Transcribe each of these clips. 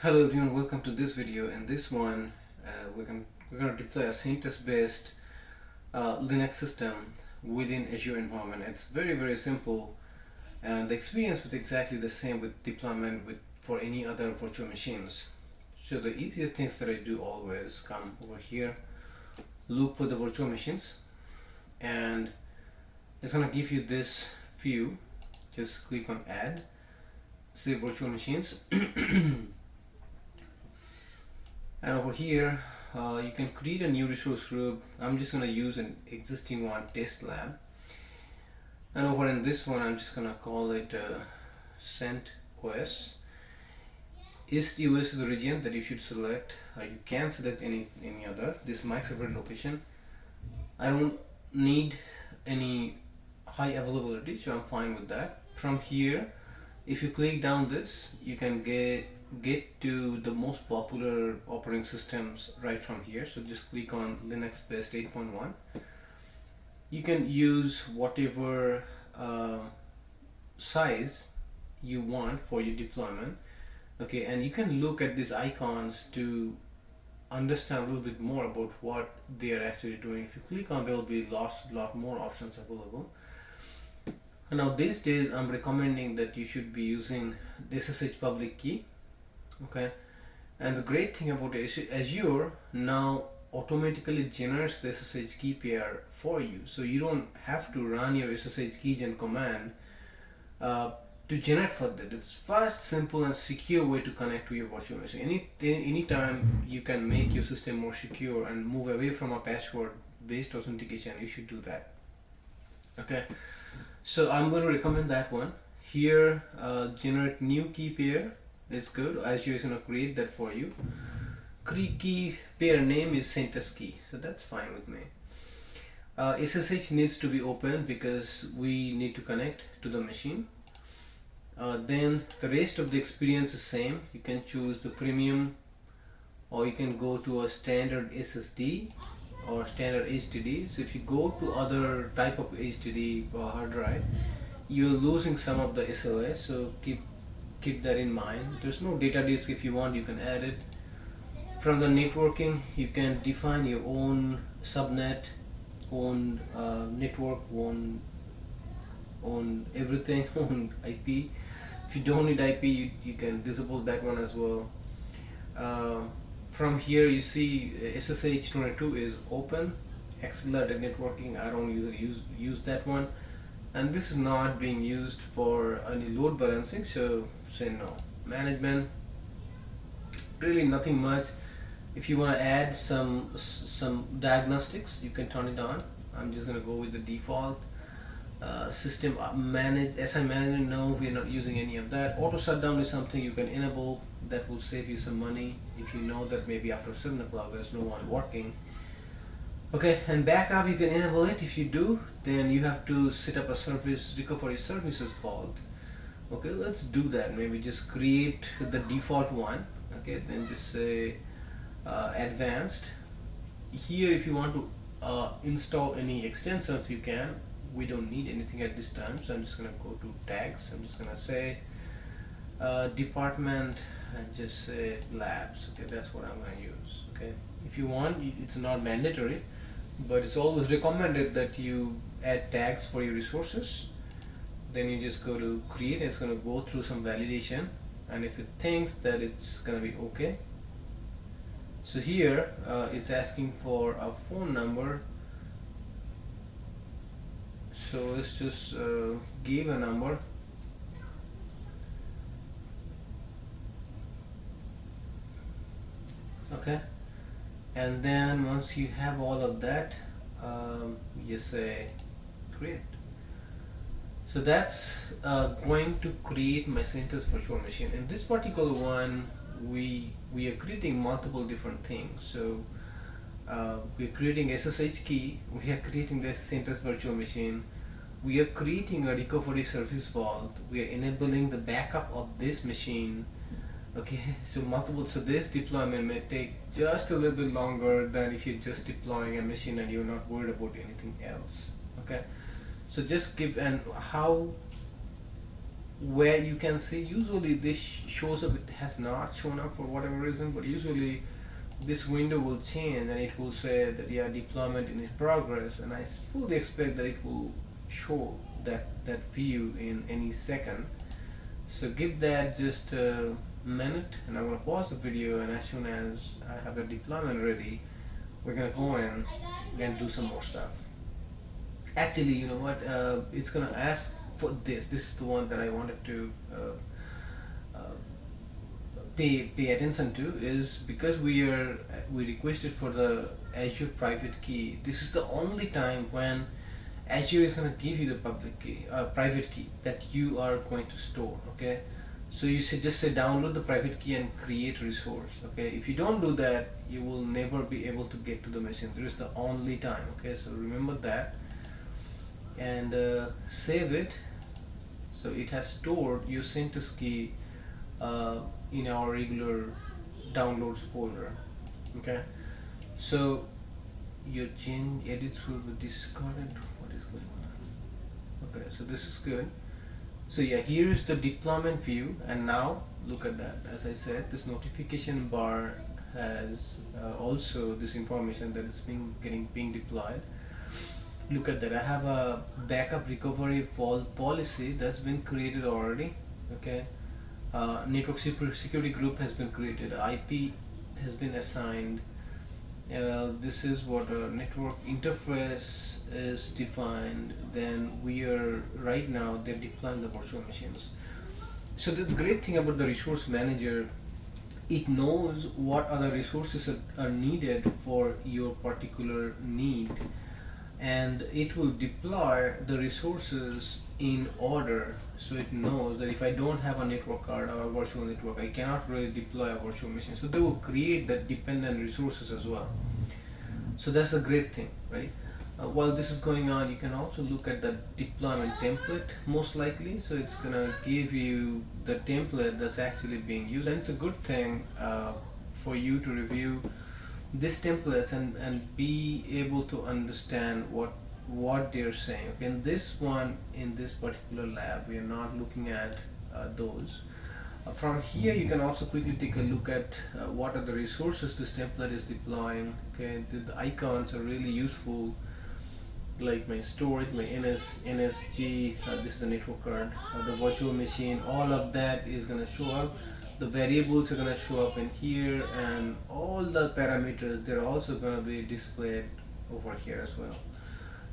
Hello everyone, welcome to this video. In this one, we're going to deploy a CentOS based Linux system within Azure environment. It's very simple, and the experience was exactly the same with deployment for any other virtual machines. So the easiest things that I do always come over here, look for the virtual machines, and it's going to give you this view. Just click on add, say virtual machines. And over here you can create a new resource group. I'm just going to use an existing one, test lab, and over in this one I'm just going to call it CentosOS. East US is the region that you should select. You can select any other. This is my favorite location. I don't need any high availability, so I'm fine with that. From here, if you click down this, you can get to the most popular operating systems right from here. So just click on Linux based 8.1. You can use whatever size you want for your deployment. Okay, and you can look at these icons to understand a little bit more about what they are actually doing. If you click on, there will be lot more options available. And now these days I'm recommending that you should be using the SSH public key. Okay, and the great thing about Azure now automatically generates the SSH key pair for you, so you don't have to run your SSH keygen command to generate for that. It's fast, simple, and secure way to connect to your virtual machine. Anytime you can make your system more secure and move away from a password based authentication, you should do that. Okay, so I'm going to recommend that one here. Generate new key pair is good. Azure is going to create that for you. Key pair name is CentosOS Key, so that's fine with me. SSH needs to be open because we need to connect to the machine. Then the rest of the experience is same. You can choose the premium, or you can go to a standard SSD or standard HDD. So if you go to other type of HDD or hard drive, you're losing some of the SLA, so keep that in mind. There's no data disk. If you want, you can add it. From the networking, you can define your own subnet, own network, own everything, own IP. If you don't need IP, you can disable that one as well. From here you see SSH22 is open, accelerated networking. I don't usually use that one, and this is not being used for any load balancing, so say no. Management, really nothing much. If you want to add some diagnostics, you can turn it on. I'm just going to go with the default. System manage, SI management, no, we're not using any of that. Auto shutdown is something you can enable. That will save you some money if you know that maybe after 7 o'clock there's no one working. Okay, and backup, you can enable it. If you do, then you have to set up a service recovery services vault. Okay, let's do that. Maybe just create the default one. Okay, then just say advanced. Here, if you want to install any extensions, you can. We don't need anything at this time, so I'm just going to go to tags. I'm just going to say department and just say labs. Okay, that's what I'm going to use. Okay, if you want, it's not mandatory, but it's always recommended that you add tags for your resources. Then you just go to create, and it's going to go through some validation, and if it thinks that it's going to be okay, so here it's asking for a phone number. So let's just give a number. Okay, and then once you have all of that, you say create. So that's going to create my CentosOS virtual machine. In this particular one, we are creating multiple different things. So we're creating SSH key, we are creating the CentosOS virtual machine, we are creating a recovery service vault, we are enabling the backup of this machine. Okay, so this deployment may take just a little bit longer than if you're just deploying a machine and you're not worried about anything else. Okay, so just give, and how where you can see usually this shows up, it has not shown up for whatever reason, but usually this window will change and it will say that yeah, deployment in progress, and I fully expect that it will show that view in any second. So give that just a minute and I'm gonna pause the video, and as soon as I have the deployment ready, we're gonna go in and do some more stuff. Actually, you know what, it's gonna ask for this is the one that I wanted to pay attention to, is because we requested for the Azure private key. This is the only time when Azure is going to give you the public key, private key that you are going to store. Okay, so you should just say download the private key and create resource. Okay, if you don't do that, you will never be able to get to the machine. There is the only time. Okay, so remember that and save it. So it has stored your CentosOS key in our regular downloads folder. Okay, so your change edits will be discarded. What is going on? Okay, so this is good. So yeah, here is the deployment view, and now look at that. As I said, this notification bar has also this information that is being deployed. Look at that. I have a backup recovery vault policy that's been created already. Okay, network security group has been created, IP has been assigned, this is what a network interface is defined. Then we are right now they're deploying the virtual machines. So the great thing about the resource manager, it knows what other resources are needed for your particular need, and it will deploy the resources in order. So it knows that if I don't have a network card or a virtual network, I cannot really deploy a virtual machine. So they will create that dependent resources as well. So that's a great thing, right? While this is going on, you can also look at the deployment template most likely. So it's gonna give you the template that's actually being used, and it's a good thing for you to review these templates and be able to understand what they're saying. Okay, in this one, in this particular lab, we are not looking at those. From here you can also quickly take a look at what are the resources this template is deploying. Okay, the icons are really useful, like my storage, my NSG, this is the network card, the virtual machine, all of that is going to show up. The variables are going to show up in here, and all the parameters, they're also going to be displayed over here as well.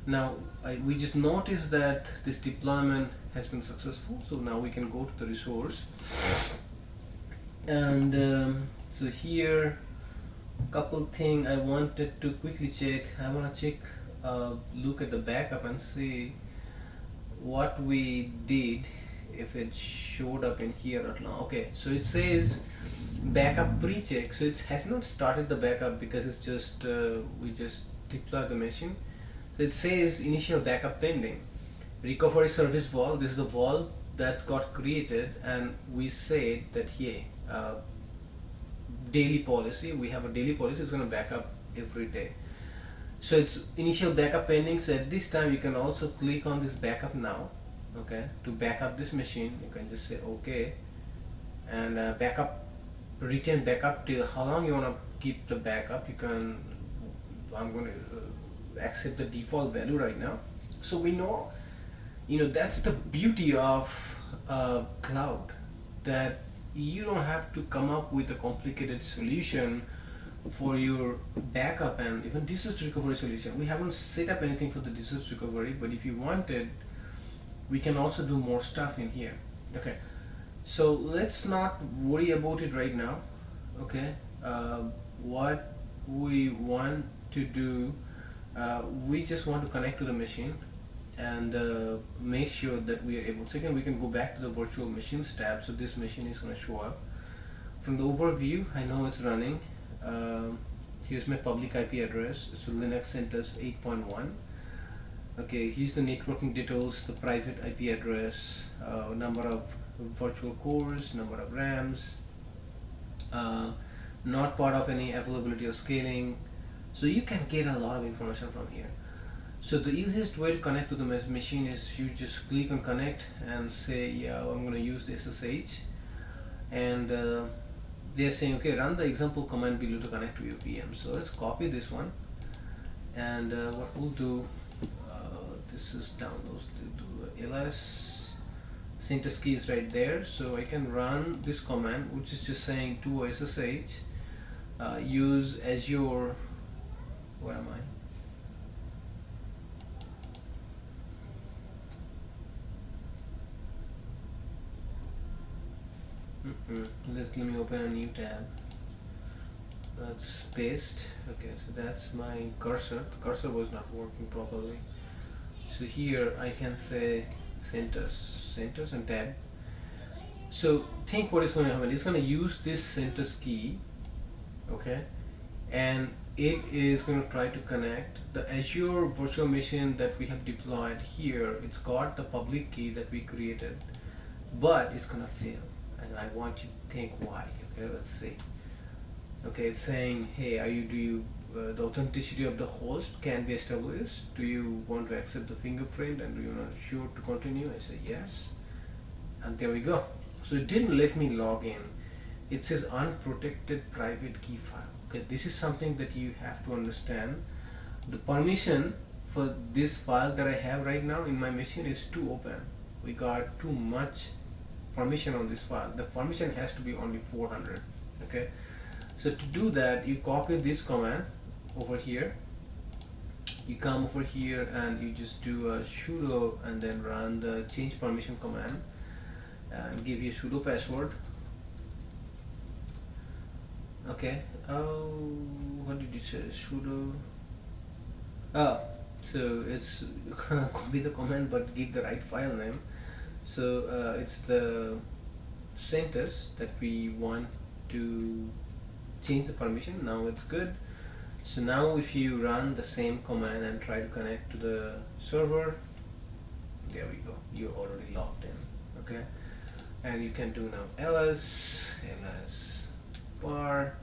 Now we just noticed that this deployment has been successful, so now we can go to the resource, and so here couple thing I wanted to quickly check. I want to check look at the backup and see what we did, if it showed up in here or not. Okay, so it says backup pre-check, so it has not started the backup because it's just we just deployed the machine. So it says initial backup pending, recovery service vault. This is the vault that's got created, and we said that here daily policy, we have a daily policy, it's going to back up every day. So it's initial backup pending. So at this time you can also click on this backup now. Okay, to back up this machine you can just say okay, and backup, retain backup till how long you want to keep the backup. You can, I'm going to accept the default value right now. So we know, that's the beauty of cloud, that you don't have to come up with a complicated solution for your backup and even disaster recovery solution. We haven't set up anything for the disaster recovery, but if you wanted, we can also do more stuff in here. Okay, so let's not worry about it right now. Okay, what we want to do, we just want to connect to the machine and make sure that we are able. Second, we can go back to the virtual machines tab. So this machine is going to show up from the overview. I know it's running. Here's my public IP address. So Linux CentOS 8.1. Okay, here's the networking details, the private IP address, number of virtual cores, number of RAMs, not part of any availability or scaling. So you can get a lot of information from here. So the easiest way to connect to the machine is you just click on connect and say, yeah, I'm going to use the SSH, and they're saying, okay, run the example command below to connect to your VM. So let's copy this one, and what we'll do, this is downloads to do ls CentosOS Key is right there, so I can run this command, which is just saying to SSH, use Azure, where am I? Let me open a new tab. Let's paste. Okay, so that's my cursor. The cursor was not working properly. So here I can say CentosOS and tab. So think what is going to happen. It's going to use this CentosOS key, okay, and it is going to try to connect the Azure virtual machine that we have deployed here. It's got the public key that we created, but it's going to fail. And I want you to think why. Okay, let's see. Okay, it's saying, hey, the authenticity of the host can be established. Do you want to accept the fingerprint, and do you want sure to continue? I say yes, and there we go. So it didn't let me log in. It says unprotected private key file. Okay, this is something that you have to understand. The permission for this file that I have right now in my machine is too open. We got too much permission on this file. The permission has to be only 400. Okay, so to do that, you copy this command over here, you come over here and you just do a sudo and then run the change permission command and give you sudo password. Okay, what did you say? Sudo, so it's copy the command but give the right file name. So it's the CentosOS that we want to change the permission. Now it's good. So now if you run the same command and try to connect to the server, there we go, you're already logged in. Okay, and you can do now ls bar,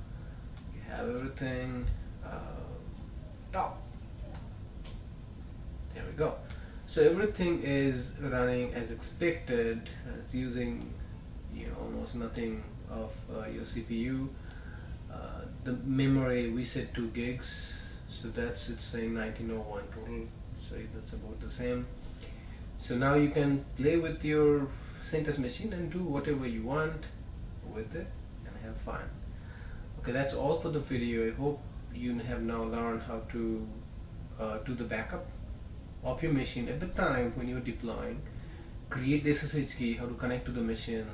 you have everything. There we go. So everything is running as expected. It's using almost nothing of your CPU. The memory we set 2 gigs, so it's saying 1901 total, so that's about the same. So now you can play with your CentosOS machine and do whatever you want with it and have fun. Okay, that's all for the video. I hope you have now learned how to do the backup of your machine at the time when you're deploying, create the SSH key, how to connect to the machine,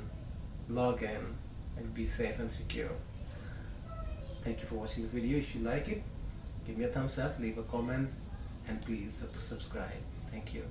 log in, and be safe and secure. Thank you for watching the video. If you like it, give me a thumbs up, leave a comment, and please subscribe. Thank you.